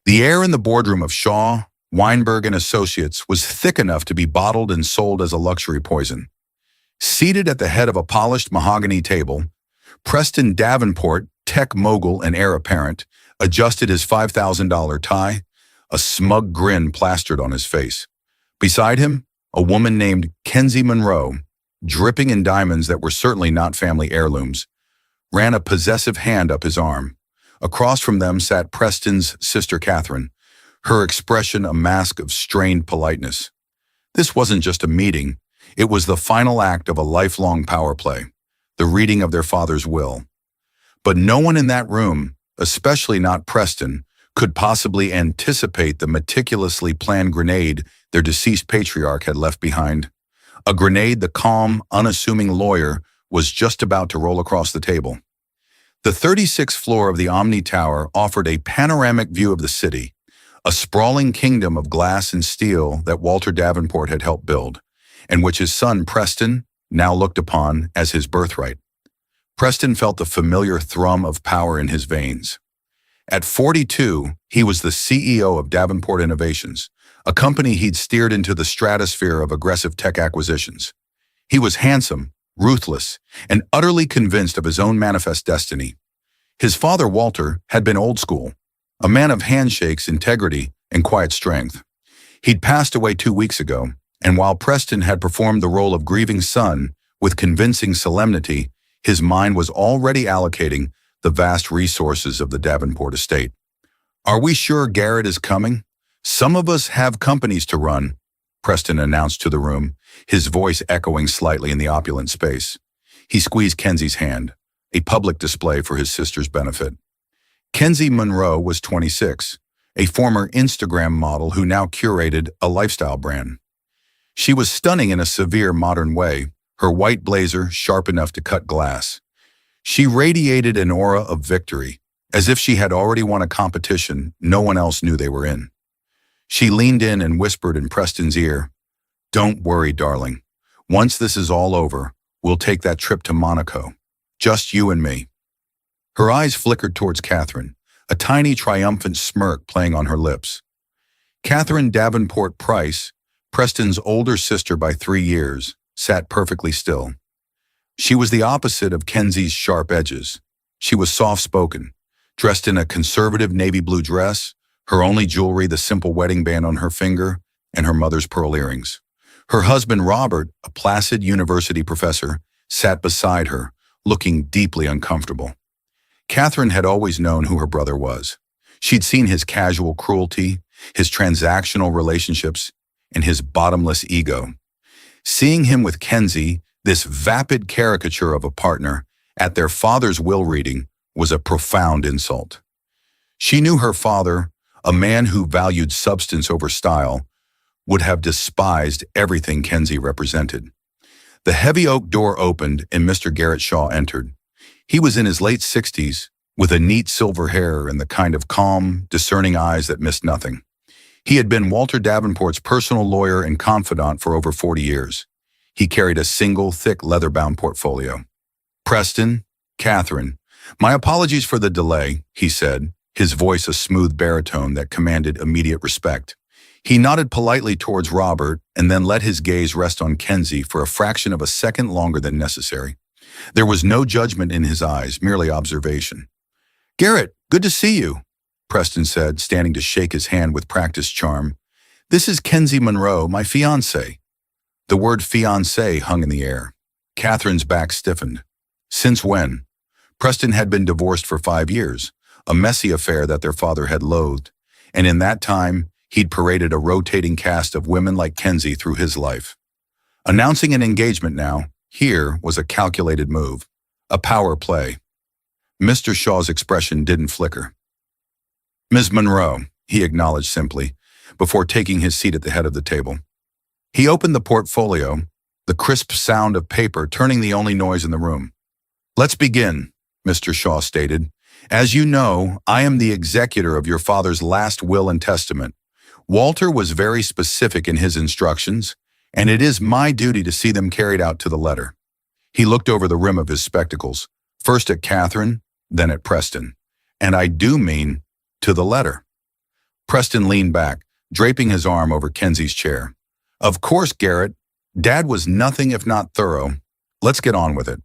The air in the boardroom of Shaw, Weinberg and Associates was thick enough to be bottled and sold as a luxury poison. Seated at the head of a polished mahogany table, Preston Davenport, tech mogul and heir apparent, adjusted his $5,000 tie, a smug grin plastered on his face. Beside him, a woman named Kenzie Monroe, dripping in diamonds that were certainly not family heirlooms, ran a possessive hand up his arm. Across from them sat Preston's sister Catherine, her expression a mask of strained politeness. This wasn't just a meeting, it was the final act of a lifelong power play, the reading of their father's will. But no one in that room, especially not Preston, could possibly anticipate the meticulously planned grenade their deceased patriarch had left behind. A grenade the calm, unassuming lawyer was just about to roll across the table. The 36th floor of the Omni Tower offered a panoramic view of the city, a sprawling kingdom of glass and steel that Walter Davenport had helped build, and which his son Preston now looked upon as his birthright. Preston felt the familiar thrum of power in his veins. At 42, he was the CEO of Davenport Innovations, a company he'd steered into the stratosphere of aggressive tech acquisitions. He was handsome, ruthless, and utterly convinced of his own manifest destiny. His father, Walter, had been old school, a man of handshakes, integrity, and quiet strength. He'd passed away 2 weeks ago, and while Preston had performed the role of grieving son with convincing solemnity, his mind was already allocating the vast resources of the Davenport estate. "Are we sure Garrett is coming? Some of us have companies to run," Preston announced to the room, his voice echoing slightly in the opulent space. He squeezed Kenzie's hand, a public display for his sister's benefit. Kenzie Monroe was 26, a former Instagram model who now curated a lifestyle brand. She was stunning in a severe modern way, her white blazer sharp enough to cut glass. She radiated an aura of victory, as if she had already won a competition no one else knew they were in. She leaned in and whispered in Preston's ear, "Don't worry, darling. Once this is all over, we'll take that trip to Monaco. Just you and me." Her eyes flickered towards Catherine, a tiny triumphant smirk playing on her lips. Catherine Davenport Price, Preston's older sister by 3 years, sat perfectly still. She was the opposite of Kenzie's sharp edges. She was soft-spoken, dressed in a conservative navy blue dress, her only jewelry the simple wedding band on her finger and her mother's pearl earrings. Her husband Robert, a placid university professor, sat beside her, looking deeply uncomfortable. Catherine had always known who her brother was. She'd seen his casual cruelty, his transactional relationships, and his bottomless ego. Seeing him with Kenzie, this vapid caricature of a partner, at their father's will reading was a profound insult. She knew her father, a man who valued substance over style, would have despised everything Kenzie represented. The heavy oak door opened and Mr. Garrett Shaw entered. He was in his late 60s, with a neat silver hair and the kind of calm, discerning eyes that missed nothing. He had been Walter Davenport's personal lawyer and confidant for over 40 years. He carried a single, thick, leather-bound portfolio. "Preston, Catherine, my apologies for the delay," he said, his voice a smooth baritone that commanded immediate respect. He nodded politely towards Robert and then let his gaze rest on Kenzie for a fraction of a second longer than necessary. There was no judgment in his eyes, merely observation. "Garrett, good to see you," Preston said, standing to shake his hand with practiced charm. "This is Kenzie Monroe, my fiancée." The word fiancé hung in the air. Catherine's back stiffened. Since when? Preston had been divorced for 5 years, a messy affair that their father had loathed, and in that time, he'd paraded a rotating cast of women like Kenzie through his life. Announcing an engagement now, here was a calculated move, a power play. Mr. Shaw's expression didn't flicker. "Ms. Monroe," he acknowledged simply, before taking his seat at the head of the table. He opened the portfolio, the crisp sound of paper turning the only noise in the room. "Let's begin," Mr. Shaw stated. "As you know, I am the executor of your father's last will and testament. Walter was very specific in his instructions, and it is my duty to see them carried out to the letter." He looked over the rim of his spectacles, first at Catherine, then at Preston. "And I do mean to the letter." Preston leaned back, draping his arm over Kenzie's chair. Of course, Garrett. Dad was nothing if not thorough. Let's get on with it.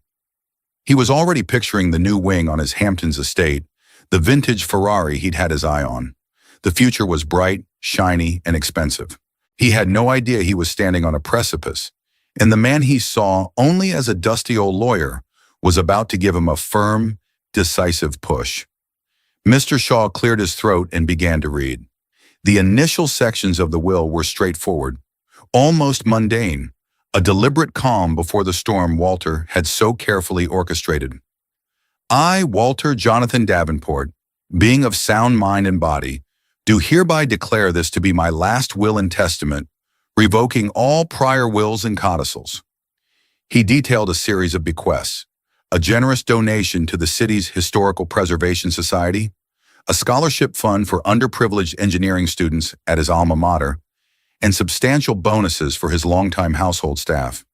He was already picturing the new wing on his Hamptons estate, the vintage Ferrari he'd had his eye on. The future was bright, shiny, and expensive. He had no idea he was standing on a precipice, and the man he saw only as a dusty old lawyer was about to give him a firm, decisive push. Mr. Shaw cleared his throat and began to read. The initial sections of the will were straightforward, almost mundane, a deliberate calm before the storm Walter had so carefully orchestrated. I, Walter Jonathan Davenport, being of sound mind and body, do hereby declare this to be my last will and testament, revoking all prior wills and codicils. He detailed a series of bequests, a generous donation to the city's Historical Preservation Society, a scholarship fund for underprivileged engineering students at his alma mater, and substantial bonuses for his longtime household staff.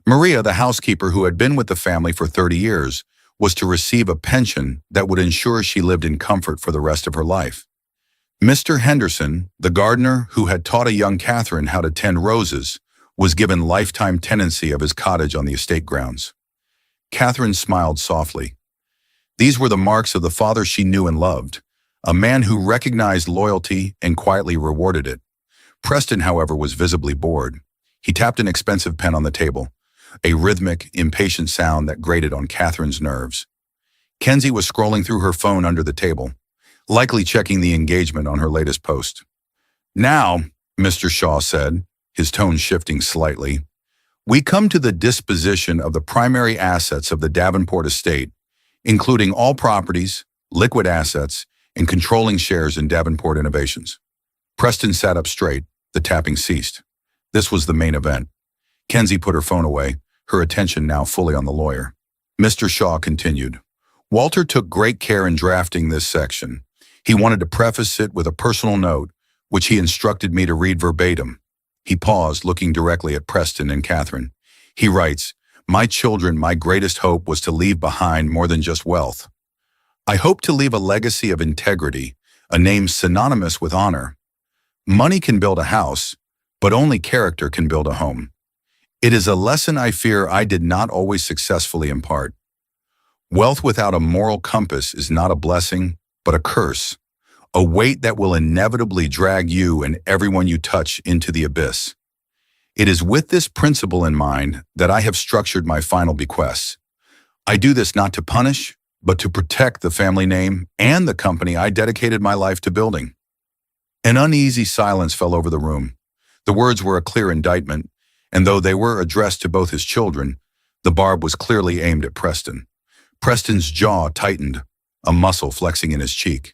Maria, the housekeeper who had been with the family for 30 years, was to receive a pension that would ensure she lived in comfort for the rest of her life. Mr. Henderson, the gardener who had taught a young Catherine how to tend roses, was given lifetime tenancy of his cottage on the estate grounds. Catherine smiled softly. These were the marks of the father she knew and loved, a man who recognized loyalty and quietly rewarded it. Preston, however, was visibly bored. He tapped an expensive pen on the table, a rhythmic, impatient sound that grated on Catherine's nerves. Kenzie was scrolling through her phone under the table, likely checking the engagement on her latest post. Now, Mr. Shaw said, his tone shifting slightly, we come to the disposition of the primary assets of the Davenport estate, including all properties, liquid assets, and controlling shares in Davenport Innovations. Preston sat up straight. The tapping ceased. This was the main event. Kenzie put her phone away, her attention now fully on the lawyer. Mr. Shaw continued. Walter took great care in drafting this section. He wanted to preface it with a personal note, which he instructed me to read verbatim. He paused, looking directly at Preston and Catherine. He writes, my children, my greatest hope was to leave behind more than just wealth. I hope to leave a legacy of integrity, a name synonymous with honor. Money can build a house, but only character can build a home. It is a lesson I fear I did not always successfully impart. Wealth without a moral compass is not a blessing, but a curse, a weight that will inevitably drag you and everyone you touch into the abyss. It is with this principle in mind that I have structured my final bequests. I do this not to punish, but to protect the family name and the company I dedicated my life to building. An uneasy silence fell over the room. The words were a clear indictment, and though they were addressed to both his children, the barb was clearly aimed at Preston. Preston's jaw tightened, a muscle flexing in his cheek.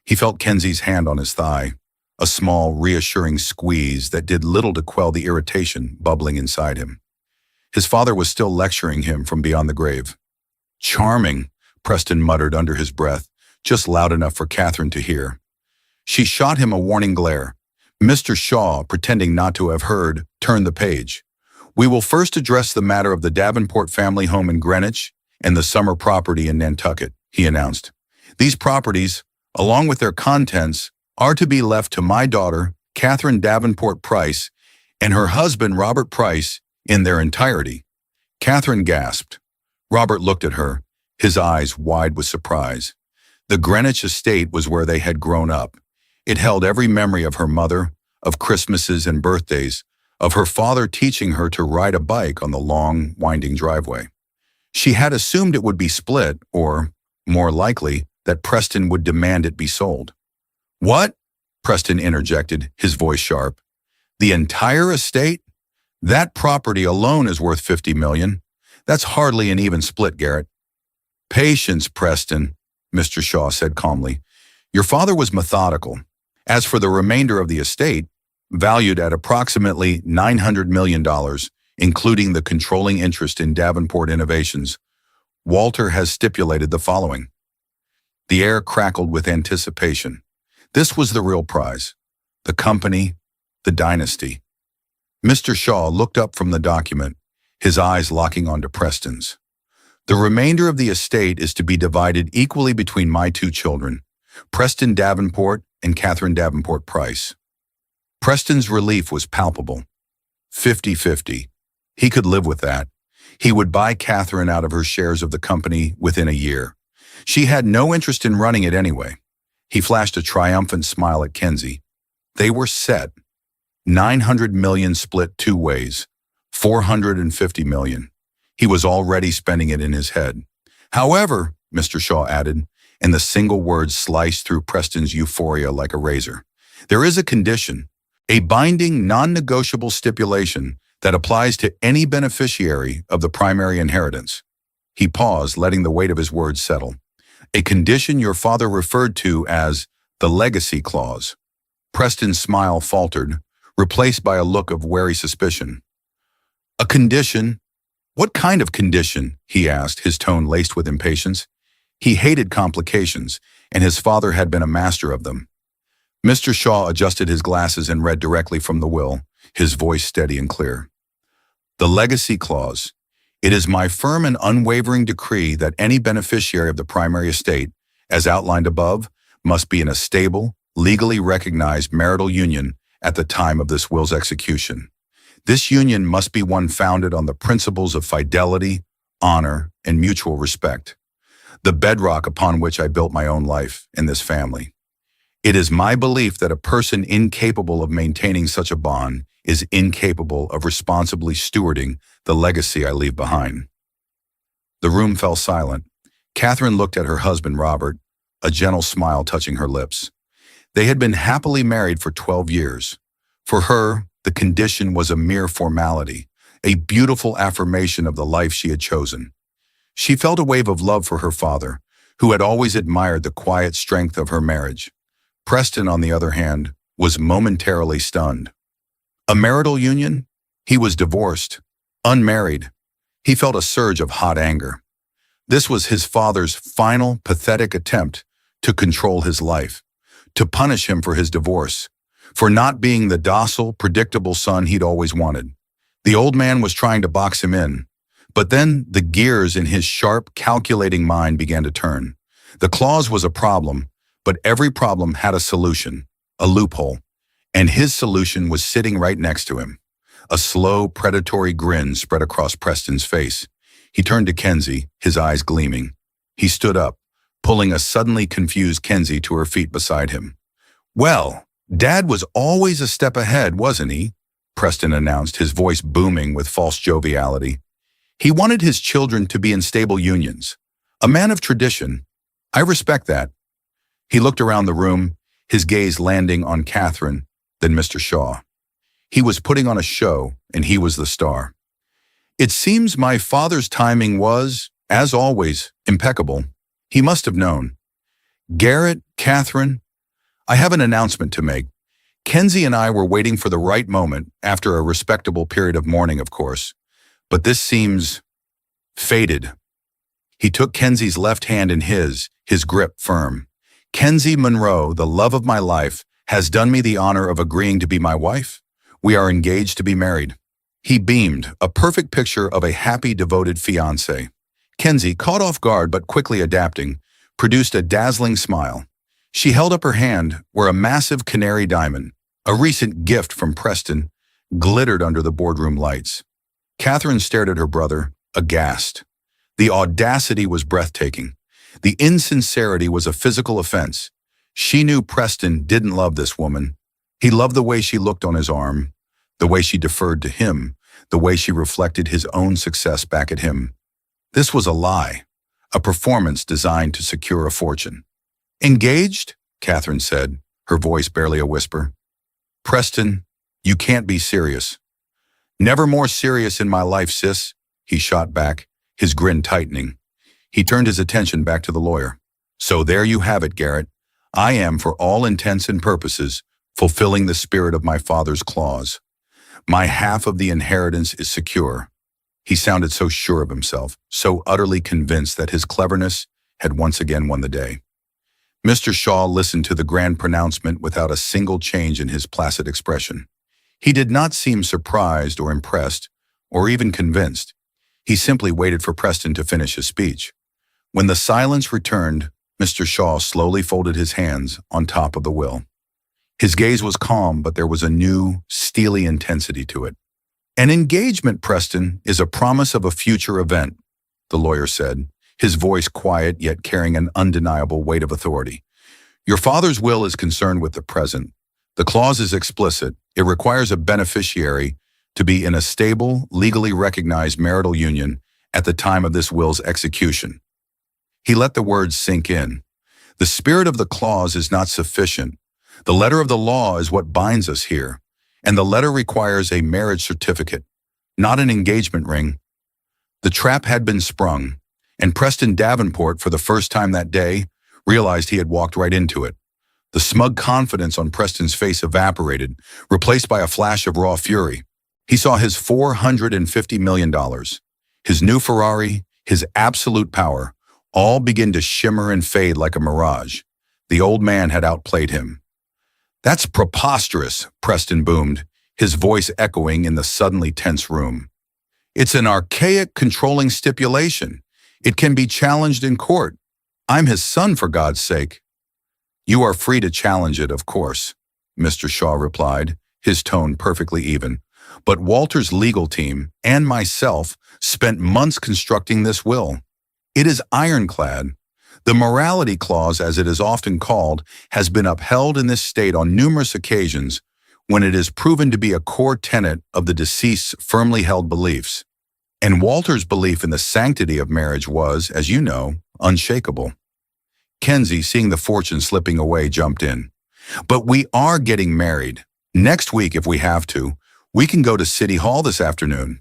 He felt Kenzie's hand on his thigh, a small, reassuring squeeze that did little to quell the irritation bubbling inside him. His father was still lecturing him from beyond the grave. Charming, Preston muttered under his breath, just loud enough for Catherine to hear. She shot him a warning glare. Mr. Shaw, pretending not to have heard, turned the page. We will first address the matter of the Davenport family home in Greenwich and the summer property in Nantucket, he announced. These properties, along with their contents, are to be left to my daughter, Catherine Davenport Price, and her husband, Robert Price, in their entirety. Catherine gasped. Robert looked at her, his eyes wide with surprise. The Greenwich estate was where they had grown up. It held every memory of her mother, of Christmases and birthdays, of her father teaching her to ride a bike on the long, winding driveway. She had assumed it would be split, or, more likely, that Preston would demand it be sold. What? Preston interjected, his voice sharp. The entire estate? That property alone is worth $50 million. That's hardly an even split, Garrett. Patience, Preston, Mr. Shaw said calmly. Your father was methodical. As for the remainder of the estate, valued at approximately $900 million, including the controlling interest in Davenport Innovations, Walter has stipulated the following. The air crackled with anticipation. This was the real prize. The company, the dynasty. Mr. Shaw looked up from the document, his eyes locking onto Preston's. The remainder of the estate is to be divided equally between my two children, Preston Davenport and Catherine Davenport Price. Preston's relief was palpable. 50-50. He could live with that. He would buy Catherine out of her shares of the company within a year. She had no interest in running it anyway. He flashed a triumphant smile at Kenzie. They were set. 900 million split two ways. 450 million. He was already spending it in his head. However, Mr. Shaw added, and the single word sliced through Preston's euphoria like a razor, there is a condition, a binding, non-negotiable stipulation that applies to any beneficiary of the primary inheritance. He paused, letting the weight of his words settle. A condition your father referred to as the legacy clause. Preston's smile faltered, replaced by a look of wary suspicion. A condition? What kind of condition? He asked, his tone laced with impatience. He hated complications, and his father had been a master of them. Mr. Shaw adjusted his glasses and read directly from the will, his voice steady and clear. The legacy clause. It is my firm and unwavering decree that any beneficiary of the primary estate, as outlined above, must be in a stable, legally recognized marital union at the time of this will's execution. This union must be one founded on the principles of fidelity, honor, and mutual respect, the bedrock upon which I built my own life and this family. It is my belief that a person incapable of maintaining such a bond is incapable of responsibly stewarding the legacy I leave behind. The room fell silent. Catherine looked at her husband, Robert, a gentle smile touching her lips. They had been happily married for 12 years. For her, the condition was a mere formality, a beautiful affirmation of the life she had chosen. She felt a wave of love for her father, who had always admired the quiet strength of her marriage. Preston, on the other hand, was momentarily stunned. A marital union? He was divorced, unmarried. He felt a surge of hot anger. This was his father's final, pathetic attempt to control his life, to punish him for his divorce, for not being the docile, predictable son he'd always wanted. The old man was trying to box him in, but then the gears in his sharp, calculating mind began to turn. The clause was a problem, but every problem had a solution, a loophole, and his solution was sitting right next to him. A slow, predatory grin spread across Preston's face. He turned to Kenzie, his eyes gleaming. He stood up, pulling a suddenly confused Kenzie to her feet beside him. Well, Dad was always a step ahead, wasn't he? Preston announced, his voice booming with false joviality. He wanted his children to be in stable unions. A man of tradition. I respect that. He looked around the room, his gaze landing on Catherine, then Mr. Shaw. He was putting on a show, and he was the star. It seems my father's timing was, as always, impeccable. He must have known. Garrett, Catherine, I have an announcement to make. Kenzie and I were waiting for the right moment, after a respectable period of mourning, of course. But this seems fated. He took Kenzie's left hand in his grip firm. Kenzie Monroe, the love of my life, has done me the honor of agreeing to be my wife. We are engaged to be married. He beamed, a perfect picture of a happy, devoted fiancé. Kenzie, caught off guard but quickly adapting, produced a dazzling smile. She held up her hand where a massive canary diamond, a recent gift from Preston, glittered under the boardroom lights. Catherine stared at her brother, aghast. The audacity was breathtaking. The insincerity was a physical offense. She knew Preston didn't love this woman. He loved the way she looked on his arm, the way she deferred to him, the way she reflected his own success back at him. This was a lie, a performance designed to secure a fortune. Engaged? Catherine said, her voice barely a whisper. Preston, you can't be serious. Never more serious in my life, sis, he shot back, his grin tightening. He turned his attention back to the lawyer. So there you have it, Garrett. I am, for all intents and purposes, fulfilling the spirit of my father's clause. My half of the inheritance is secure. He sounded so sure of himself, so utterly convinced that his cleverness had once again won the day. Mr. Shaw listened to the grand pronouncement without a single change in his placid expression. He did not seem surprised or impressed, or even convinced. He simply waited for Preston to finish his speech. When the silence returned, Mr. Shaw slowly folded his hands on top of the will. His gaze was calm, but there was a new, steely intensity to it. An engagement, Preston, is a promise of a future event, the lawyer said, his voice quiet yet carrying an undeniable weight of authority. Your father's will is concerned with the present. The clause is explicit. It requires a beneficiary to be in a stable, legally recognized marital union at the time of this will's execution. He let the words sink in. The spirit of the clause is not sufficient. The letter of the law is what binds us here, and the letter requires a marriage certificate, not an engagement ring. The trap had been sprung, and Preston Davenport, for the first time that day, realized he had walked right into it. The smug confidence on Preston's face evaporated, replaced by a flash of raw fury. He saw his $450 million, his new Ferrari, his absolute power, all begin to shimmer and fade like a mirage. The old man had outplayed him. That's preposterous, Preston boomed, his voice echoing in the suddenly tense room. It's an archaic, controlling stipulation. It can be challenged in court. I'm his son, for God's sake. You are free to challenge it, of course, Mr. Shaw replied, his tone perfectly even. But Walter's legal team and myself spent months constructing this will. It is ironclad. The morality clause, as it is often called, has been upheld in this state on numerous occasions when it is proven to be a core tenet of the deceased's firmly held beliefs. And Walter's belief in the sanctity of marriage was, as you know, unshakable. Kenzie, seeing the fortune slipping away, jumped in. But we are getting married. Next week, if we have to. We can go to City Hall this afternoon.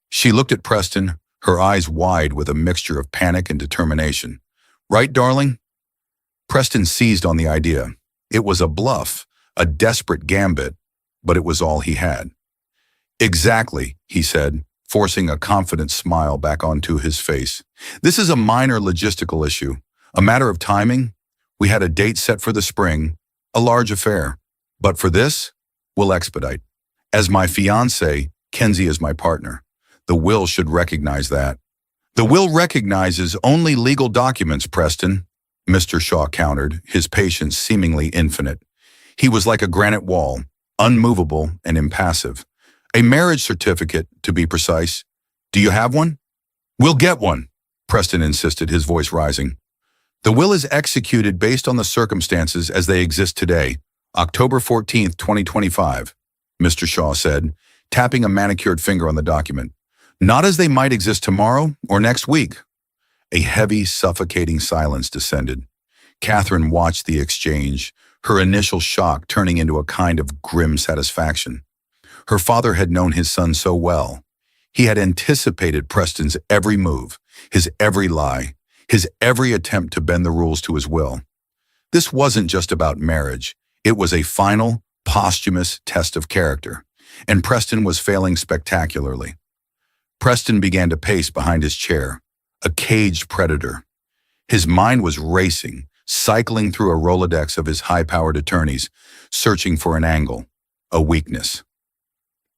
She looked at Preston, her eyes wide with a mixture of panic and determination. Right, darling? Preston seized on the idea. It was a bluff, a desperate gambit, but it was all he had. Exactly, he said, forcing a confident smile back onto his face. This is a minor logistical issue, a matter of timing. We had a date set for the spring, a large affair. But for this, we'll expedite. As my fiancé, Kenzie is my partner. The will should recognize that. The will recognizes only legal documents, Preston, Mr. Shaw countered, his patience seemingly infinite. He was like a granite wall, unmovable and impassive. A marriage certificate, to be precise. Do you have one? We'll get one, Preston insisted, his voice rising. The will is executed based on the circumstances as they exist today, October 14th, 2025, Mr. Shaw said, tapping a manicured finger on the document. Not as they might exist tomorrow or next week. A heavy, suffocating silence descended. Catherine watched the exchange, her initial shock turning into a kind of grim satisfaction. Her father had known his son so well. He had anticipated Preston's every move, his every lie, his every attempt to bend the rules to his will. This wasn't just about marriage. It was a final, posthumous test of character, and Preston was failing spectacularly. Preston began to pace behind his chair, a caged predator. His mind was racing, cycling through a Rolodex of his high-powered attorneys, searching for an angle, a weakness.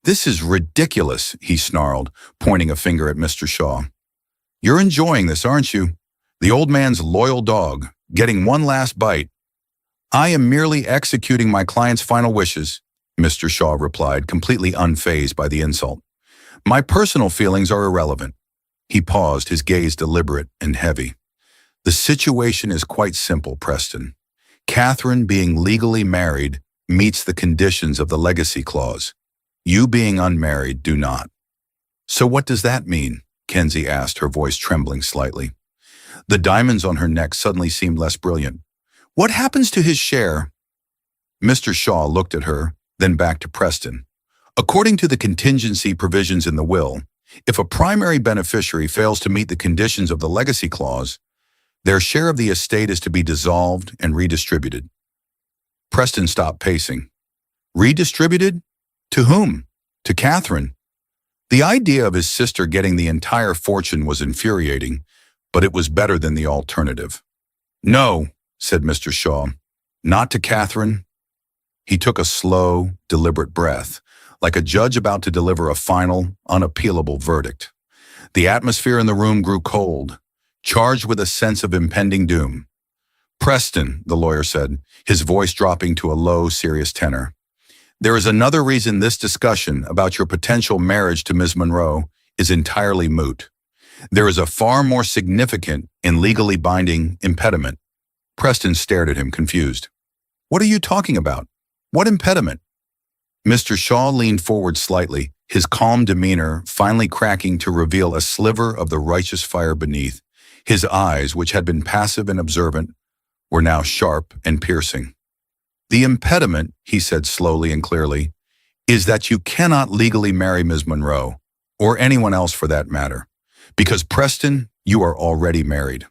This is ridiculous, he snarled, pointing a finger at Mr. Shaw. You're enjoying this, aren't you? The old man's loyal dog, getting one last bite. I am merely executing my client's final wishes, Mr. Shaw replied, completely unfazed by the insult. My personal feelings are irrelevant. He paused, his gaze deliberate and heavy. The situation is quite simple, Preston. Catherine being legally married meets the conditions of the legacy clause. You being unmarried do not. So what does that mean? Kenzie asked, her voice trembling slightly. The diamonds on her neck suddenly seemed less brilliant. What happens to his share? Mr. Shaw looked at her, then back to Preston. According to the contingency provisions in the will, if a primary beneficiary fails to meet the conditions of the legacy clause, their share of the estate is to be dissolved and redistributed. Preston stopped pacing. Redistributed? To whom? To Catherine. The idea of his sister getting the entire fortune was infuriating, but it was better than the alternative. No, said Mr. Shaw, not to Catherine. He took a slow, deliberate breath, like a judge about to deliver a final, unappealable verdict. The atmosphere in the room grew cold, charged with a sense of impending doom. Preston, the lawyer said, his voice dropping to a low, serious tenor. There is another reason this discussion about your potential marriage to Ms. Monroe is entirely moot. There is a far more significant and legally binding impediment. Preston stared at him, confused. What are you talking about? What impediment? Mr. Shaw leaned forward slightly, his calm demeanor finally cracking to reveal a sliver of the righteous fire beneath. His eyes, which had been passive and observant, were now sharp and piercing. The impediment, he said slowly and clearly, is that you cannot legally marry Ms. Monroe, or anyone else for that matter, because Preston, you are already married.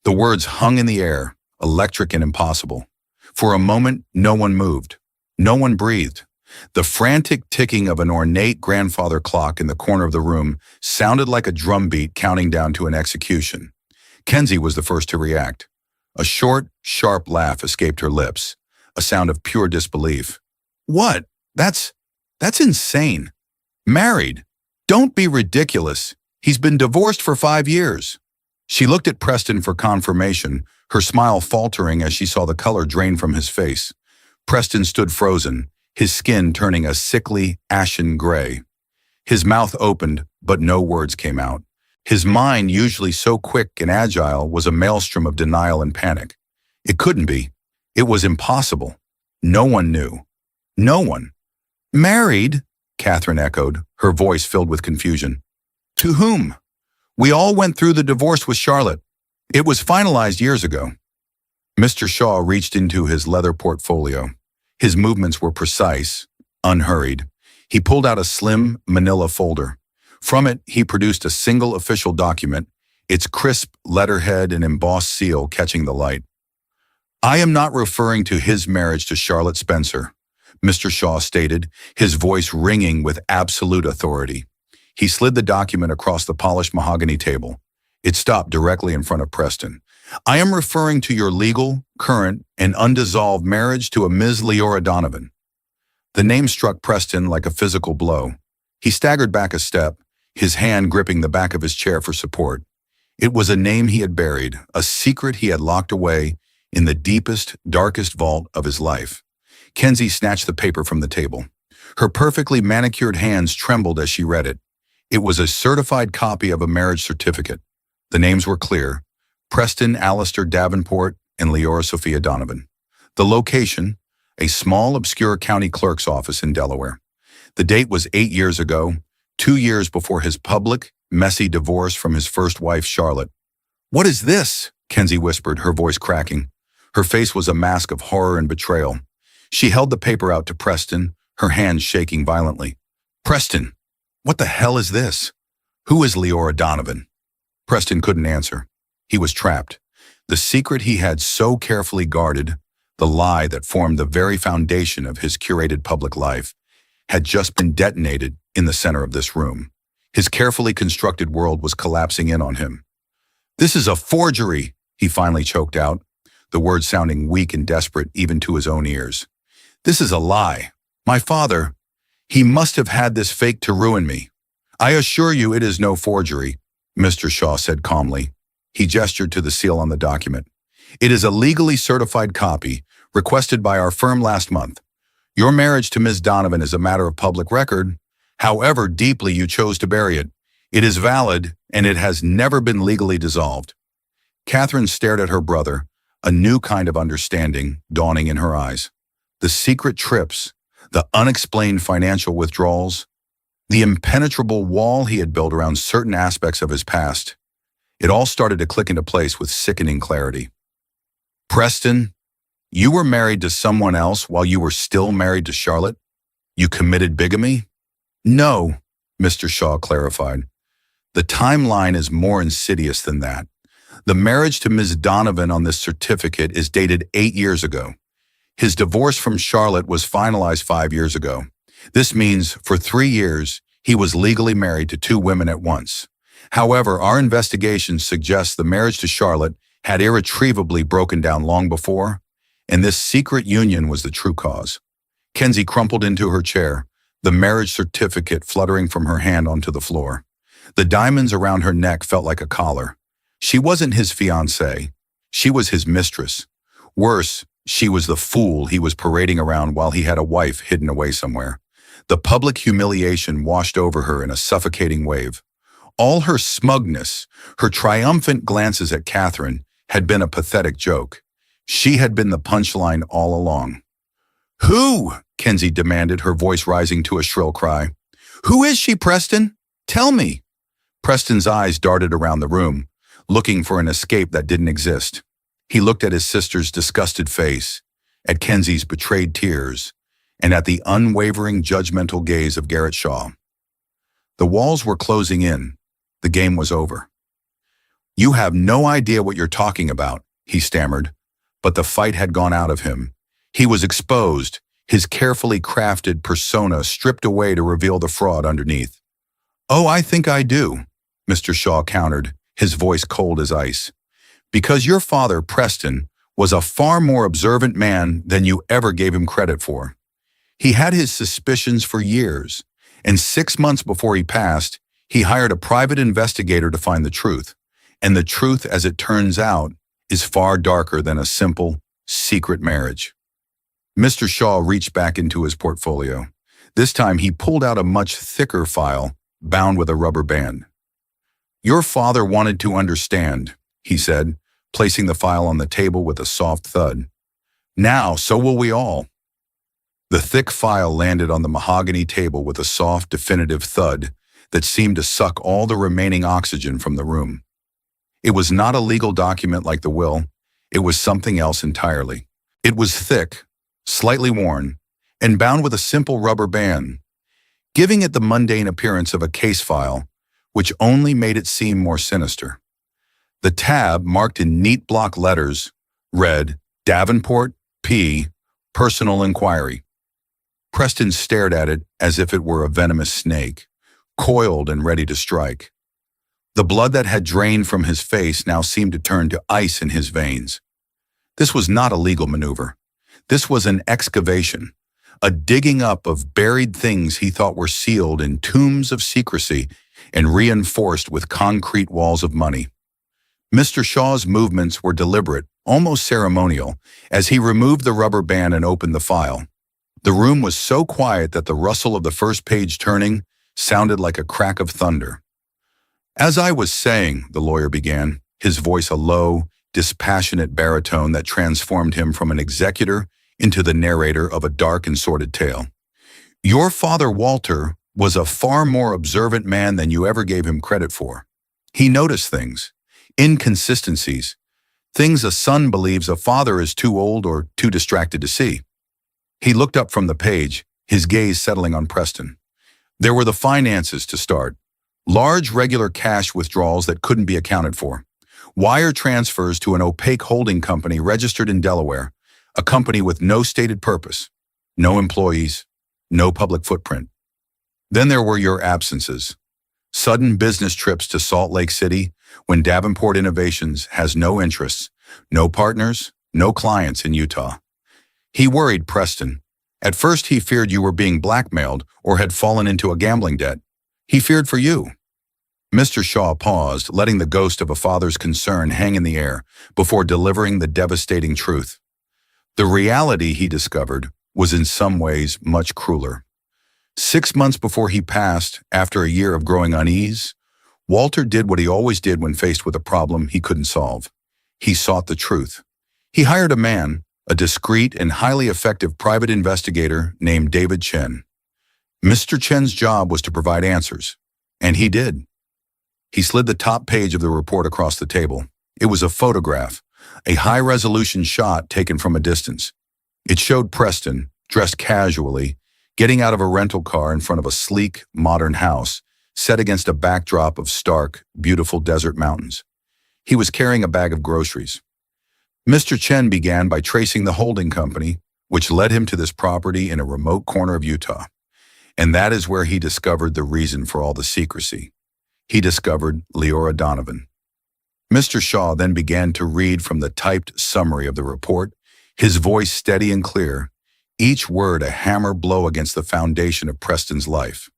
The words hung in the air, electric and impossible. For a moment, no one moved. No one breathed. The frantic ticking of an ornate grandfather clock in the corner of the room sounded like a drumbeat counting down to an execution. Kenzie was the first to react. A short, sharp laugh escaped her lips, a sound of pure disbelief. What? That's insane. Married? Don't be ridiculous. He's been divorced for 5 years. She looked at Preston for confirmation, her smile faltering as she saw the color drain from his face. Preston stood frozen, his skin turning a sickly, ashen gray. His mouth opened, but no words came out. His mind, usually so quick and agile, was a maelstrom of denial and panic. It couldn't be. It was impossible. No one knew. No one. Married? Catherine echoed, her voice filled with confusion. To whom? We all went through the divorce with Charlotte. It was finalized years ago. Mr. Shaw reached into his leather portfolio. His movements were precise, unhurried. He pulled out a slim manila folder. From it, he produced a single official document, its crisp letterhead and embossed seal catching the light. I am not referring to his marriage to Charlotte Spencer, Mr. Shaw stated, his voice ringing with absolute authority. He slid the document across the polished mahogany table. It stopped directly in front of Preston. I am referring to your legal, current, and undissolved marriage to a Ms. Leora Donovan. The name struck Preston like a physical blow. He staggered back a step, his hand gripping the back of his chair for support. It was a name he had buried, a secret he had locked away in the deepest, darkest vault of his life. Kenzie snatched the paper from the table. Her perfectly manicured hands trembled as she read it. It was a certified copy of a marriage certificate. The names were clear: Preston Alistair Davenport and Leora Sophia Donovan. The location: a small, obscure county clerk's office in Delaware. The date was 8 years ago, 2 years before his public, messy divorce from his first wife, Charlotte. What is this? Kenzie whispered, her voice cracking. Her face was a mask of horror and betrayal. She held the paper out to Preston, her hands shaking violently. Preston, what the hell is this? Who is Leora Donovan? Preston couldn't answer. He was trapped. The secret he had so carefully guarded, the lie that formed the very foundation of his curated public life, had just been detonated in the center of this room. His carefully constructed world was collapsing in on him. This is a forgery, he finally choked out, the words sounding weak and desperate even to his own ears. This is a lie. My father, he must have had this fake to ruin me. I assure you it is no forgery, Mr. Shaw said calmly. He gestured to the seal on the document. It is a legally certified copy, requested by our firm last month. Your marriage to Ms. Donovan is a matter of public record, however deeply you chose to bury it. It is valid, and it has never been legally dissolved. Catherine stared at her brother, a new kind of understanding dawning in her eyes. The secret trips, the unexplained financial withdrawals, the impenetrable wall he had built around certain aspects of his past. It all started to click into place with sickening clarity. Preston, you were married to someone else while you were still married to Charlotte? You committed bigamy? No, Mr. Shaw clarified. The timeline is more insidious than that. The marriage to Ms. Donovan on this certificate is dated 8 years ago. His divorce from Charlotte was finalized 5 years ago. This means, for 3 years, he was legally married to 2 women at once. However, our investigation suggests the marriage to Charlotte had irretrievably broken down long before, and this secret union was the true cause. Kenzie crumpled into her chair, the marriage certificate fluttering from her hand onto the floor. The diamonds around her neck felt like a collar. She wasn't his fiancée. She was his mistress. Worse, she was the fool he was parading around while he had a wife hidden away somewhere. The public humiliation washed over her in a suffocating wave. All her smugness, her triumphant glances at Catherine, had been a pathetic joke. She had been the punchline all along. "Who?" Kenzie demanded, her voice rising to a shrill cry. "Who is she, Preston? Tell me." Preston's eyes darted around the room, looking for an escape that didn't exist. He looked at his sister's disgusted face, at Kenzie's betrayed tears, and at the unwavering judgmental gaze of Garrett Shaw. The walls were closing in. The game was over. "You have no idea what you're talking about," he stammered, but the fight had gone out of him. He was exposed, his carefully crafted persona stripped away to reveal the fraud underneath. "Oh, I think I do," Mr. Shaw countered, his voice cold as ice. "Because your father, Preston, was a far more observant man than you ever gave him credit for. He had his suspicions for years, and 6 months before he passed, he hired a private investigator to find the truth. And the truth, as it turns out, is far darker than a simple, secret marriage." Mr. Shaw reached back into his portfolio. This time he pulled out a much thicker file, bound with a rubber band. "Your father wanted to understand," he said, placing the file on the table with a soft thud. "Now, so will we all." The thick file landed on the mahogany table with a soft, definitive thud that seemed to suck all the remaining oxygen from the room. It was not a legal document like the will. It was something else entirely. It was thick, slightly worn, and bound with a simple rubber band, giving it the mundane appearance of a case file, which only made it seem more sinister. The tab, marked in neat block letters, read, "Davenport, P. Personal Inquiry." Preston stared at it as if it were a venomous snake, coiled and ready to strike. The blood that had drained from his face now seemed to turn to ice in his veins. This was not a legal maneuver. This was an excavation, a digging up of buried things he thought were sealed in tombs of secrecy and reinforced with concrete walls of money. Mr. Shaw's movements were deliberate, almost ceremonial, as he removed the rubber band and opened the file. The room was so quiet that the rustle of the first page turning sounded like a crack of thunder. "As I was saying," the lawyer began, his voice a low, dispassionate baritone that transformed him from an executor into the narrator of a dark and sordid tale. "Your father, Walter, was a far more observant man than you ever gave him credit for. He noticed things, inconsistencies, things a son believes a father is too old or too distracted to see." He looked up from the page, his gaze settling on Preston. There were the finances to start. Large regular cash withdrawals that couldn't be accounted for. Wire transfers to an opaque holding company registered in Delaware, a company with no stated purpose, no employees, no public footprint. Then there were your absences. Sudden business trips to Salt Lake City when Davenport Innovations has no interests, no partners, no clients in Utah. He worried Preston. At first he feared you were being blackmailed or had fallen into a gambling debt. He feared for you. Mr. Shaw paused, letting the ghost of a father's concern hang in the air before delivering the devastating truth. The reality, he discovered, was in some ways much crueler. 6 months before he passed, after a year of growing unease, Walter did what he always did when faced with a problem he couldn't solve. He sought the truth. He hired a man, a discreet and highly effective private investigator named David Chen. Mr. Chen's job was to provide answers, and he did. He slid the top page of the report across the table. It was a photograph, a high-resolution shot taken from a distance. It showed Preston, dressed casually, getting out of a rental car in front of a sleek, modern house, set against a backdrop of stark, beautiful desert mountains. He was carrying a bag of groceries. Mr. Chen began by tracing the holding company, which led him to this property in a remote corner of Utah. And that is where he discovered the reason for all the secrecy. He discovered Leora Donovan. Mr. Shaw then began to read from the typed summary of the report, his voice steady and clear, each word a hammer blow against the foundation of Preston's life.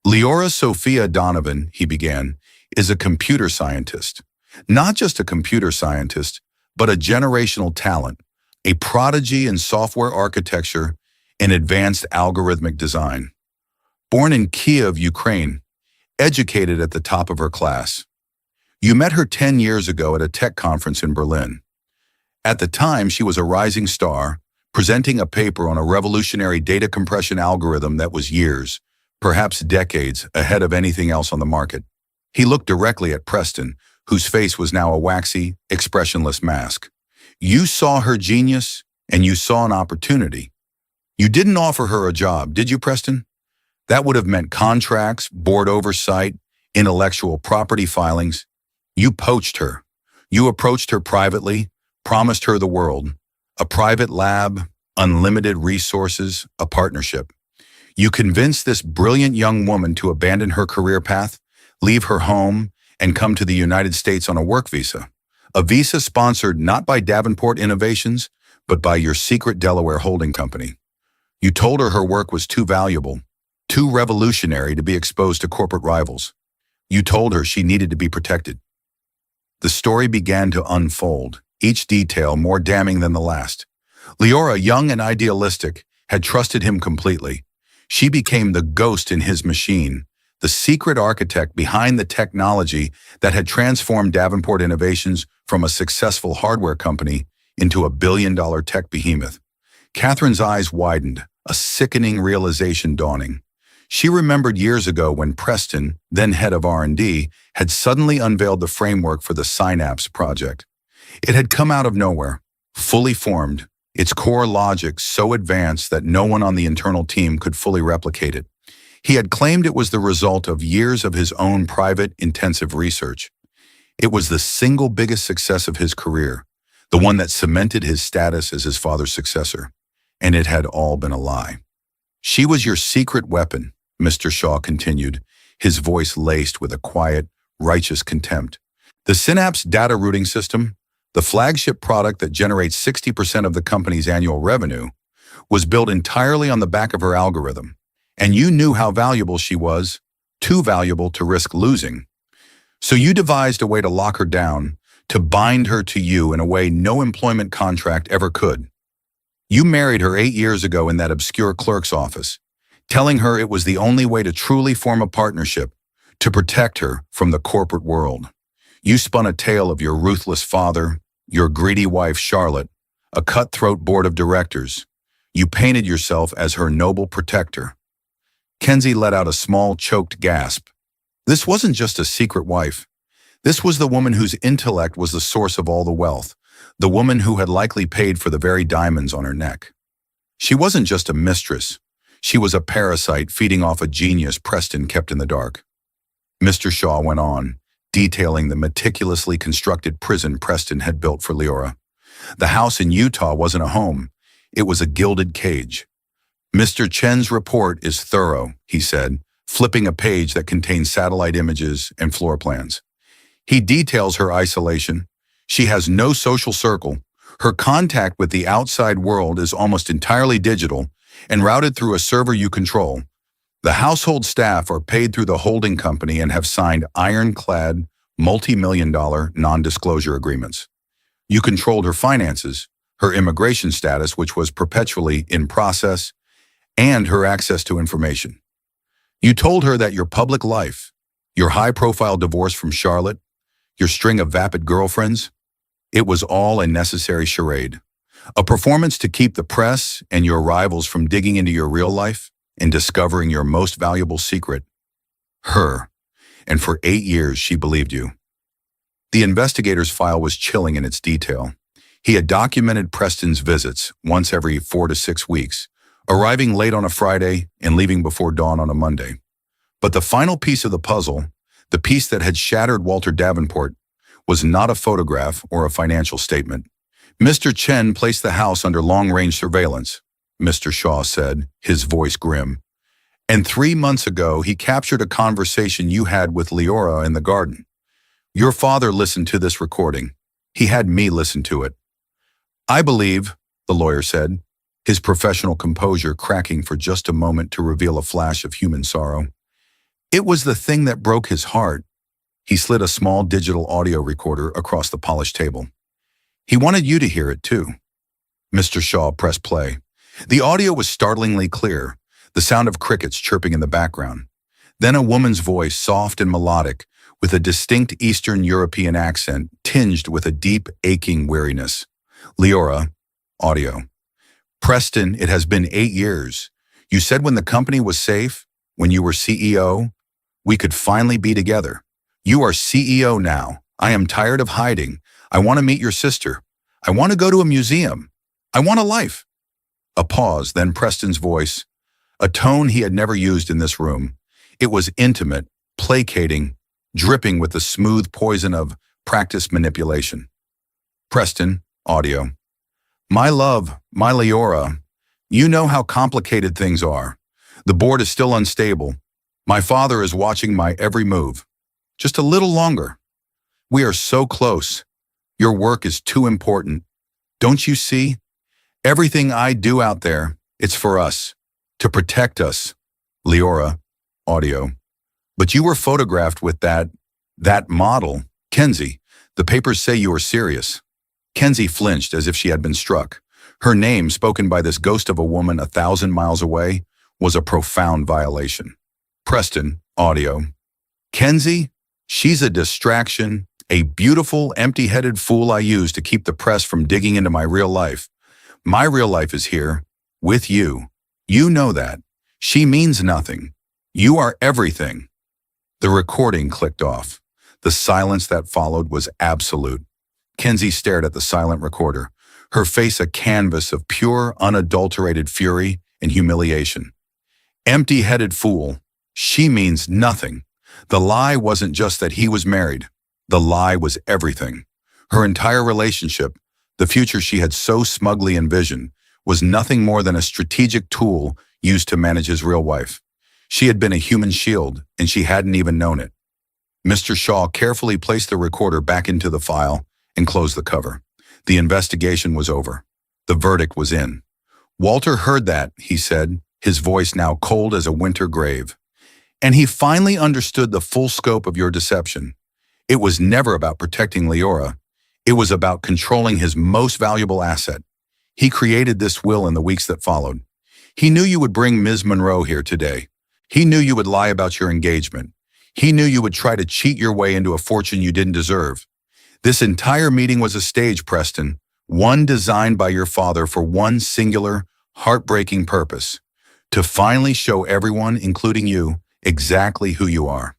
"Leora Sophia Donovan," he began, "is a computer scientist. Not just a computer scientist, but a generational talent, a prodigy in software architecture and advanced algorithmic design. Born in Kiev, Ukraine, educated at the top of her class. You met her 10 years ago at a tech conference in Berlin. At the time, she was a rising star, presenting a paper on a revolutionary data compression algorithm that was years, perhaps decades, ahead of anything else on the market. He looked directly at Preston, whose face was now a waxy, expressionless mask. You saw her genius, and you saw an opportunity. You didn't offer her a job, did you, Preston? That would have meant contracts, board oversight, intellectual property filings. You poached her. You approached her privately, promised her the world. A private lab, unlimited resources, a partnership. You convinced this brilliant young woman to abandon her career path, leave her home, and come to the United States on a work visa. A visa sponsored not by Davenport Innovations, but by your secret Delaware holding company. You told her work was too valuable, too revolutionary to be exposed to corporate rivals. You told her she needed to be protected. The story began to unfold, each detail more damning than the last. Leora, young and idealistic, had trusted him completely. She became the ghost in his machine, the secret architect behind the technology that had transformed Davenport Innovations from a successful hardware company into a billion-dollar tech behemoth. Catherine's eyes widened, a sickening realization dawning. She remembered years ago when Preston, then head of R&D, had suddenly unveiled the framework for the Synapse project. It had come out of nowhere, fully formed, its core logic so advanced that no one on the internal team could fully replicate it. He had claimed it was the result of years of his own private, intensive research. It was the single biggest success of his career, the one that cemented his status as his father's successor. And it had all been a lie. She was your secret weapon, Mr. Shaw continued, his voice laced with a quiet, righteous contempt. The Synapse data routing system, the flagship product that generates 60% of the company's annual revenue, was built entirely on the back of her algorithm. And you knew how valuable she was, too valuable to risk losing. So you devised a way to lock her down, to bind her to you in a way no employment contract ever could. You married her 8 years ago in that obscure clerk's office, telling her it was the only way to truly form a partnership, to protect her from the corporate world. You spun a tale of your ruthless father, your greedy wife Charlotte, a cutthroat board of directors. You painted yourself as her noble protector. Kenzie let out a small, choked gasp. This wasn't just a secret wife. This was the woman whose intellect was the source of all the wealth, the woman who had likely paid for the very diamonds on her neck. She wasn't just a mistress. She was a parasite feeding off a genius Preston kept in the dark. Mr. Shaw went on, detailing the meticulously constructed prison Preston had built for Leora. The house in Utah wasn't a home. It was a gilded cage. Mr. Chen's report is thorough, he said, flipping a page that contains satellite images and floor plans. He details her isolation. She has no social circle. Her contact with the outside world is almost entirely digital and routed through a server you control. The household staff are paid through the holding company and have signed ironclad, multi-million-dollar non-disclosure agreements. You controlled her finances, her immigration status, which was perpetually in process, and her access to information. You told her that your public life, your high-profile divorce from Charlotte, your string of vapid girlfriends, it was all a necessary charade, a performance to keep the press and your rivals from digging into your real life and discovering your most valuable secret, her. And for 8 years, she believed you. The investigator's file was chilling in its detail. He had documented Preston's visits once every 4 to 6 weeks, arriving late on a Friday and leaving before dawn on a Monday. But the final piece of the puzzle, the piece that had shattered Walter Davenport, was not a photograph or a financial statement. Mr. Chen placed the house under long-range surveillance, Mr. Shaw said, his voice grim. And 3 months ago, he captured a conversation you had with Leora in the garden. Your father listened to this recording. He had me listen to it. I believe, the lawyer said, his professional composure cracking for just a moment to reveal a flash of human sorrow. It was the thing that broke his heart. He slid a small digital audio recorder across the polished table. He wanted you to hear it too. Mr. Shaw pressed play. The audio was startlingly clear, the sound of crickets chirping in the background. Then a woman's voice, soft and melodic, with a distinct Eastern European accent tinged with a deep, aching weariness. Leora, audio. Preston, it has been 8 years. You said when the company was safe, when you were CEO, we could finally be together. You are CEO now. I am tired of hiding. I want to meet your sister. I want to go to a museum. I want a life. A pause, then Preston's voice, a tone he had never used in this room. It was intimate, placating, dripping with the smooth poison of practiced manipulation. Preston, audio. My love, my Leora, you know how complicated things are. The board is still unstable. My father is watching my every move. Just a little longer. We are so close. Your work is too important. Don't you see? Everything I do out there, it's for us, to protect us. Leora, audio. But you were photographed with that model, Kenzie. The papers say you are serious. Kenzie flinched as if she had been struck. Her name, spoken by this ghost of a woman 1,000 miles away, was a profound violation. Preston, audio. Kenzie, she's a distraction, a beautiful, empty-headed fool I use to keep the press from digging into my real life. My real life is here, with you. You know that. She means nothing. You are everything. The recording clicked off. The silence that followed was absolute. Kenzie stared at the silent recorder, her face a canvas of pure, unadulterated fury and humiliation. Empty-headed fool. She means nothing. The lie wasn't just that he was married. The lie was everything. Her entire relationship, the future she had so smugly envisioned, was nothing more than a strategic tool used to manage his real wife. She had been a human shield, and she hadn't even known it. Mr. Shaw carefully placed the recorder back into the file and closed the cover. The investigation was over. The verdict was in. Walter heard that, he said, his voice now cold as a winter grave. And he finally understood the full scope of your deception. It was never about protecting Leora. It was about controlling his most valuable asset. He created this will in the weeks that followed. He knew you would bring Ms. Monroe here today. He knew you would lie about your engagement. He knew you would try to cheat your way into a fortune you didn't deserve. This entire meeting was a stage, Preston, one designed by your father for one singular, heartbreaking purpose: to finally show everyone, including you, exactly who you are.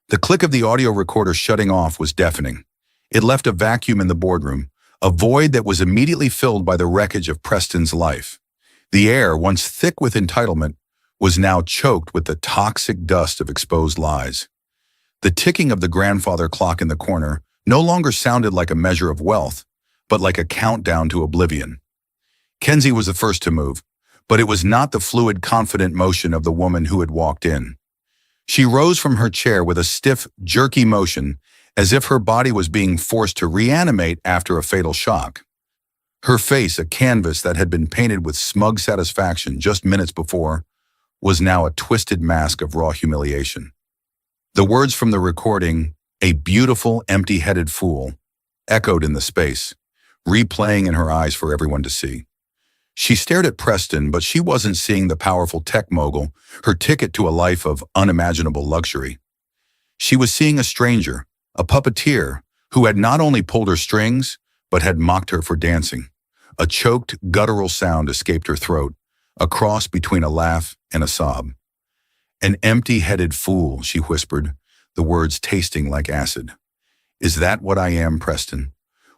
The click of the audio recorder shutting off was deafening. It left a vacuum in the boardroom, a void that was immediately filled by the wreckage of Preston's life. The air, once thick with entitlement, was now choked with the toxic dust of exposed lies. The ticking of the grandfather clock in the corner no longer sounded like a measure of wealth, but like a countdown to oblivion. Kenzie was the first to move, but it was not the fluid, confident motion of the woman who had walked in. She rose from her chair with a stiff, jerky motion, as if her body was being forced to reanimate after a fatal shock. Her face, a canvas that had been painted with smug satisfaction just minutes before, was now a twisted mask of raw humiliation. The words from the recording, "a beautiful, empty-headed fool," echoed in the space, replaying in her eyes for everyone to see. She stared at Preston, but she wasn't seeing the powerful tech mogul, her ticket to a life of unimaginable luxury. She was seeing a stranger, a puppeteer, who had not only pulled her strings, but had mocked her for dancing. A choked, guttural sound escaped her throat, a cross between a laugh and a sob. "An empty-headed fool," she whispered, the words tasting like acid. "Is that what I am, Preston?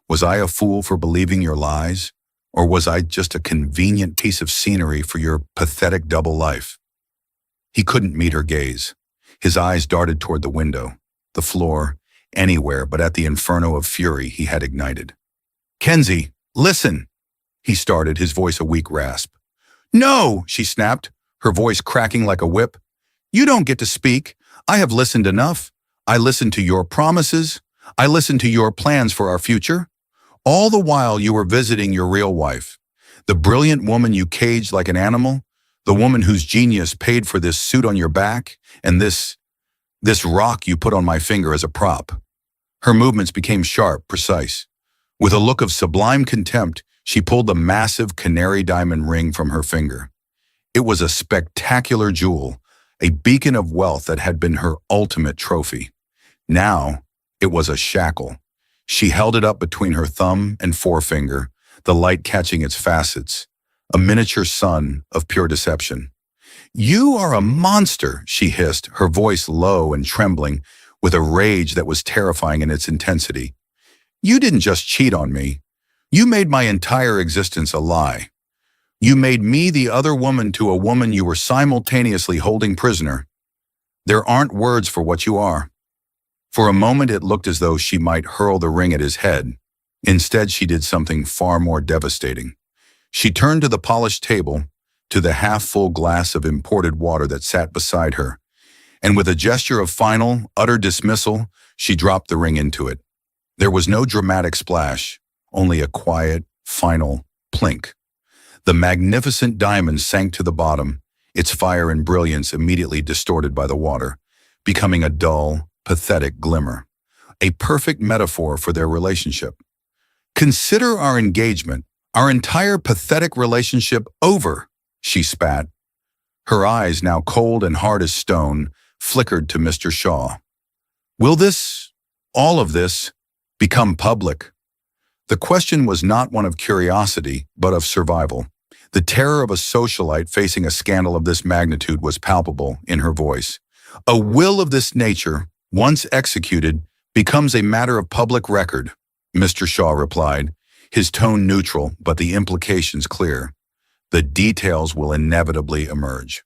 Was I a fool for believing your lies? Or was I just a convenient piece of scenery for your pathetic double life?" He couldn't meet her gaze. His eyes darted toward the window, the floor, anywhere but at the inferno of fury he had ignited. "Kenzie, listen!" he started, his voice a weak rasp. "No!" she snapped, her voice cracking like a whip. "You don't get to speak. I have listened enough. I listened to your promises. I listened to your plans for our future. All the while you were visiting your real wife, the brilliant woman you caged like an animal, the woman whose genius paid for this suit on your back, and this rock you put on my finger as a prop." Her movements became sharp, precise. With a look of sublime contempt, she pulled the massive canary diamond ring from her finger. It was a spectacular jewel, a beacon of wealth that had been her ultimate trophy. Now, it was a shackle. She held it up between her thumb and forefinger, the light catching its facets, a miniature sun of pure deception. "You are a monster," she hissed, her voice low and trembling, with a rage that was terrifying in its intensity. "You didn't just cheat on me. You made my entire existence a lie. You made me the other woman to a woman you were simultaneously holding prisoner. There aren't words for what you are." For a moment it looked as though she might hurl the ring at his head. Instead, she did something far more devastating. She turned to the polished table, to the half-full glass of imported water that sat beside her, and with a gesture of final, utter dismissal, she dropped the ring into it. There was no dramatic splash, only a quiet, final plink. The magnificent diamond sank to the bottom, its fire and brilliance immediately distorted by the water, becoming a dull, pathetic glimmer, a perfect metaphor for their relationship. "Consider our engagement, our entire pathetic relationship over," she spat. Her eyes, now cold and hard as stone, flickered to Mr. Shaw. "Will this, all of this, become public?" The question was not one of curiosity, but of survival. The terror of a socialite facing a scandal of this magnitude was palpable in her voice. "A will of this nature, once executed, becomes a matter of public record," Mr. Shaw replied, his tone neutral but the implications clear. "The details will inevitably emerge."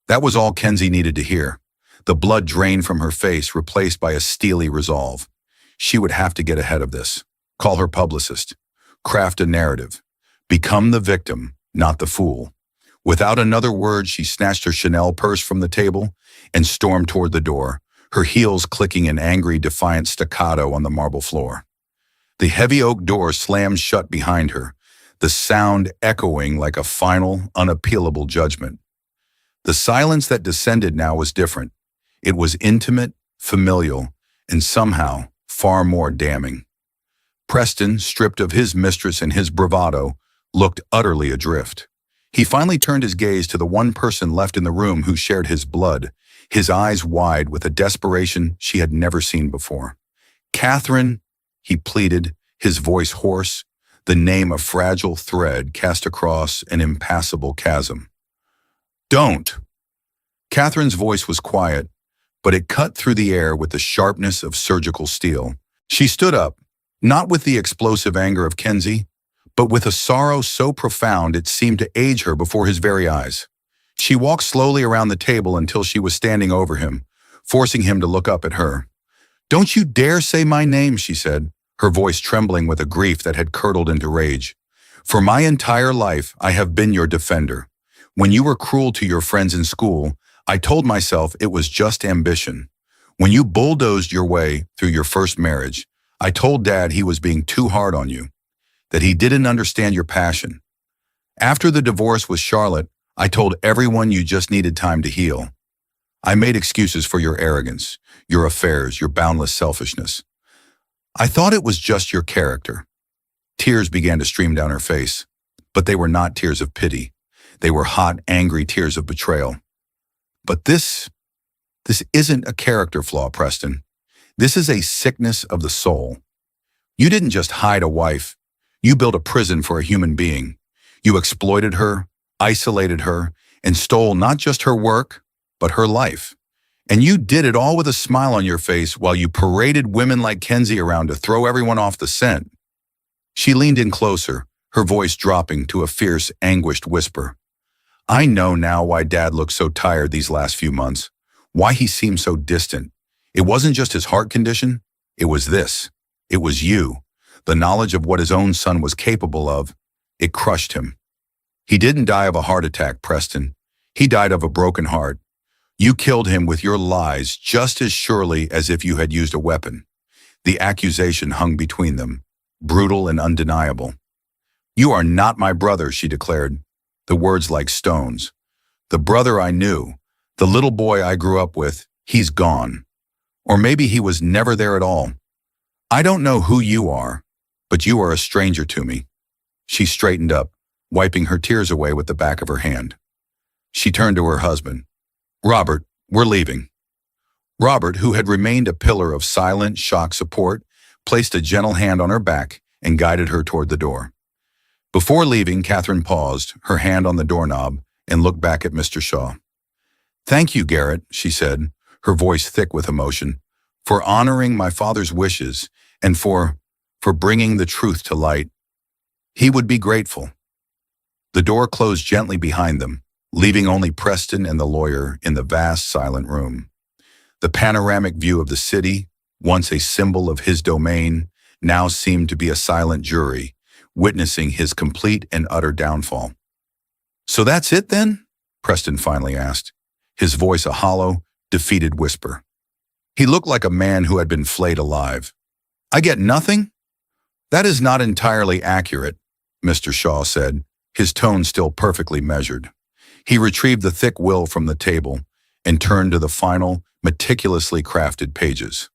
That was all Kenzie needed to hear. The blood drained from her face, replaced by a steely resolve. She would have to get ahead of this. Call her publicist. Craft a narrative. Become the victim, not the fool. Without another word, she snatched her Chanel purse from the table and stormed toward the door, her heels clicking in angry, defiant staccato on the marble floor. The heavy oak door slammed shut behind her, the sound echoing like a final, unappealable judgment. The silence that descended now was different. It was intimate, familial, and somehow far more damning. Preston, stripped of his mistress and his bravado, looked utterly adrift. He finally turned his gaze to the one person left in the room who shared his blood, his eyes wide with a desperation she had never seen before. "Catherine," he pleaded, his voice hoarse, the name a fragile thread cast across an impassable chasm. "Don't!" Catherine's voice was quiet, but it cut through the air with the sharpness of surgical steel. She stood up, not with the explosive anger of Kenzie, but with a sorrow so profound it seemed to age her before his very eyes. She walked slowly around the table until she was standing over him, forcing him to look up at her. "Don't you dare say my name," she said, her voice trembling with a grief that had curdled into rage. "For my entire life, I have been your defender. When you were cruel to your friends in school, I told myself it was just ambition. When you bulldozed your way through your first marriage, I told Dad he was being too hard on you, that he didn't understand your passion. After the divorce with Charlotte, I told everyone you just needed time to heal. I made excuses for your arrogance, your affairs, your boundless selfishness. I thought it was just your character." Tears began to stream down her face, but they were not tears of pity. They were hot, angry tears of betrayal. "But this isn't a character flaw, Preston. This is a sickness of the soul. You didn't just hide a wife. You built a prison for a human being. You exploited her, isolated her, and stole not just her work, but her life. And you did it all with a smile on your face while you paraded women like Kenzie around to throw everyone off the scent." She leaned in closer, her voice dropping to a fierce, anguished whisper. "I know now why Dad looked so tired these last few months, why he seemed so distant. It wasn't just his heart condition, it was this. It was you. The knowledge of what his own son was capable of, it crushed him. He didn't die of a heart attack, Preston. He died of a broken heart. You killed him with your lies just as surely as if you had used a weapon. The accusation hung between them, brutal and undeniable. You are not my brother, she declared, the words like stones. The brother I knew, the little boy I grew up with, he's gone. Or maybe he was never there at all. I don't know who you are, but you are a stranger to me." She straightened up, wiping her tears away with the back of her hand. She turned to her husband. "Robert, we're leaving." Robert, who had remained a pillar of silent shock support, placed a gentle hand on her back and guided her toward the door. Before leaving, Catherine paused, her hand on the doorknob, and looked back at Mr. Shaw. "Thank you, Garrett," she said, her voice thick with emotion, "for honoring my father's wishes and for bringing the truth to light. He would be grateful." The door closed gently behind them, leaving only Preston and the lawyer in the vast, silent room. The panoramic view of the city, once a symbol of his domain, now seemed to be a silent jury, witnessing his complete and utter downfall. "So that's it then?" Preston finally asked, his voice a hollow, defeated whisper. He looked like a man who had been flayed alive. "I get nothing?" "That is not entirely accurate," Mr. Shaw said, his tone still perfectly measured. He retrieved the thick will from the table and turned to the final, meticulously crafted pages.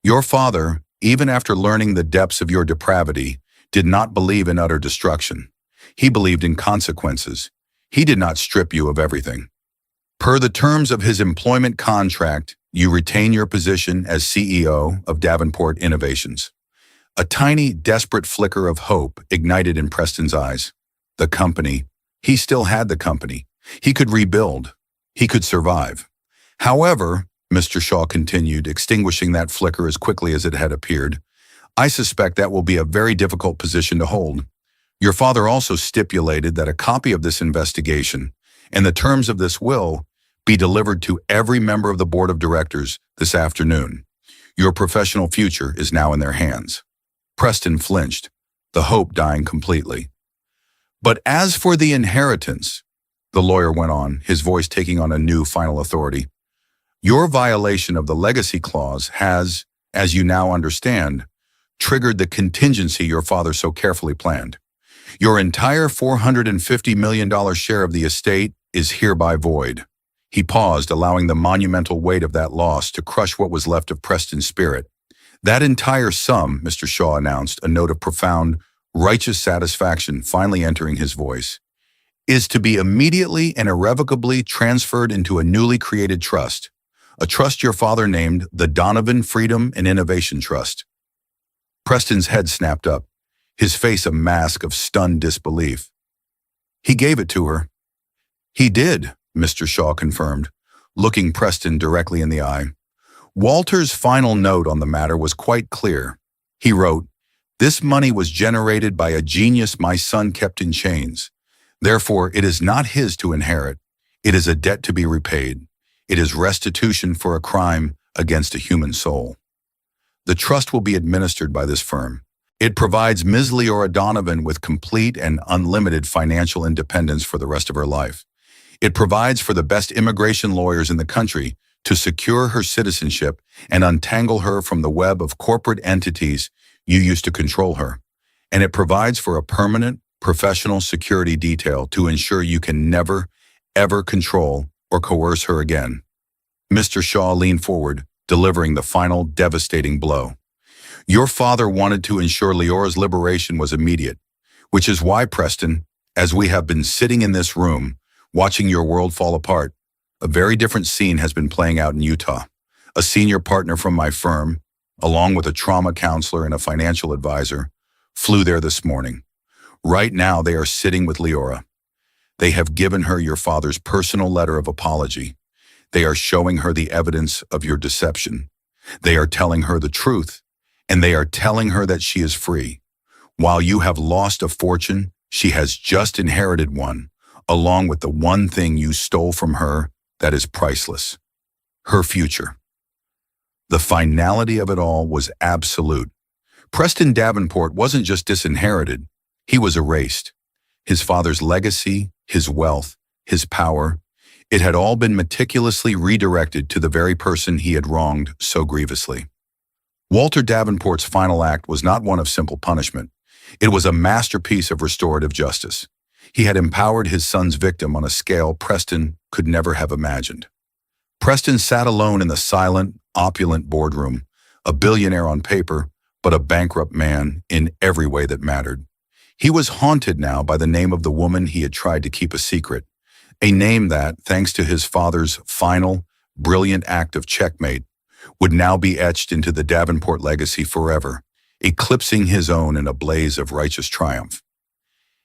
"Your father, even after learning the depths of your depravity, did not believe in utter destruction. He believed in consequences. He did not strip you of everything. Per the terms of his employment contract, you retain your position as CEO of Davenport Innovations." A tiny, desperate flicker of hope ignited in Preston's eyes. The company. He still had the company. He could rebuild. He could survive. "However," Mr. Shaw continued, extinguishing that flicker as quickly as it had appeared, "I suspect that will be a very difficult position to hold. Your father also stipulated that a copy of this investigation and the terms of this will be delivered to every member of the board of directors this afternoon. Your professional future is now in their hands." Preston flinched, the hope dying completely. "But as for the inheritance," the lawyer went on, his voice taking on a new final authority, "your violation of the legacy clause has, as you now understand, triggered the contingency your father so carefully planned. Your entire $450 million share of the estate is hereby void." He paused, allowing the monumental weight of that loss to crush what was left of Preston's spirit. "That entire sum," Mr. Shaw announced, a note of profound, righteous satisfaction finally entering his voice, "is to be immediately and irrevocably transferred into a newly created trust, a trust your father named the Donovan Freedom and Innovation Trust." Preston's head snapped up, his face a mask of stunned disbelief. "He gave it to her." "He did," Mr. Shaw confirmed, looking Preston directly in the eye. Walter's final note on the matter was quite clear. He wrote, "This money was generated by a genius my son kept in chains. Therefore, it is not his to inherit. It is a debt to be repaid. It is restitution for a crime against a human soul. The trust will be administered by this firm. It provides Ms. Leora Donovan with complete and unlimited financial independence for the rest of her life. It provides for the best immigration lawyers in the country to secure her citizenship and untangle her from the web of corporate entities you used to control her. And it provides for a permanent, professional security detail to ensure you can never, ever control or coerce her again." Mr. Shaw leaned forward, delivering the final devastating blow. "Your father wanted to ensure Leora's liberation was immediate, which is why, Preston, as we have been sitting in this room, watching your world fall apart, a very different scene has been playing out in Utah. A senior partner from my firm, along with a trauma counselor and a financial advisor, flew there this morning. Right now, they are sitting with Leora. They have given her your father's personal letter of apology. They are showing her the evidence of your deception. They are telling her the truth, and they are telling her that she is free. While you have lost a fortune, she has just inherited one, along with the one thing you stole from her that is priceless: her future." The finality of it all was absolute. Preston Davenport wasn't just disinherited, he was erased. His father's legacy, his wealth, his power, it had all been meticulously redirected to the very person he had wronged so grievously. Walter Davenport's final act was not one of simple punishment. It was a masterpiece of restorative justice. He had empowered his son's victim on a scale Preston could never have imagined. Preston sat alone in the silent, opulent boardroom, a billionaire on paper, but a bankrupt man in every way that mattered. He was haunted now by the name of the woman he had tried to keep a secret, a name that, thanks to his father's final, brilliant act of checkmate, would now be etched into the Davenport legacy forever, eclipsing his own in a blaze of righteous triumph.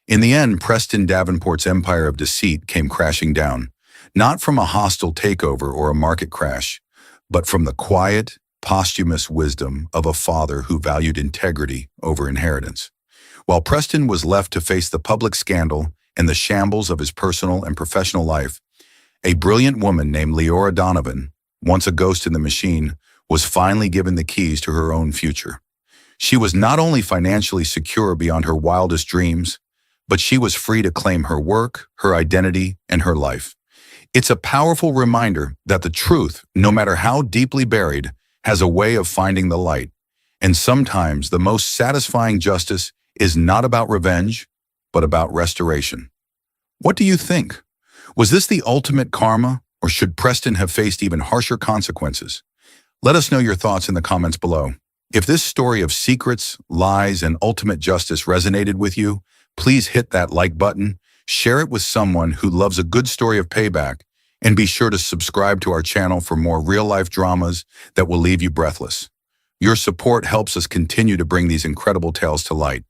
In the end, Preston Davenport's empire of deceit came crashing down, not from a hostile takeover or a market crash, but from the quiet, posthumous wisdom of a father who valued integrity over inheritance. While Preston was left to face the public scandal and the shambles of his personal and professional life, a brilliant woman named Leora Donovan, once a ghost in the machine, was finally given the keys to her own future. She was not only financially secure beyond her wildest dreams, but she was free to claim her work, her identity, and her life. It's a powerful reminder that the truth, no matter how deeply buried, has a way of finding the light. And sometimes the most satisfying justice is not about revenge, but about restoration. What do you think? Was this the ultimate karma, or should Preston have faced even harsher consequences? Let us know your thoughts in the comments below. If this story of secrets, lies, and ultimate justice resonated with you, please hit that like button, share it with someone who loves a good story of payback, and be sure to subscribe to our channel for more real-life dramas that will leave you breathless. Your support helps us continue to bring these incredible tales to light.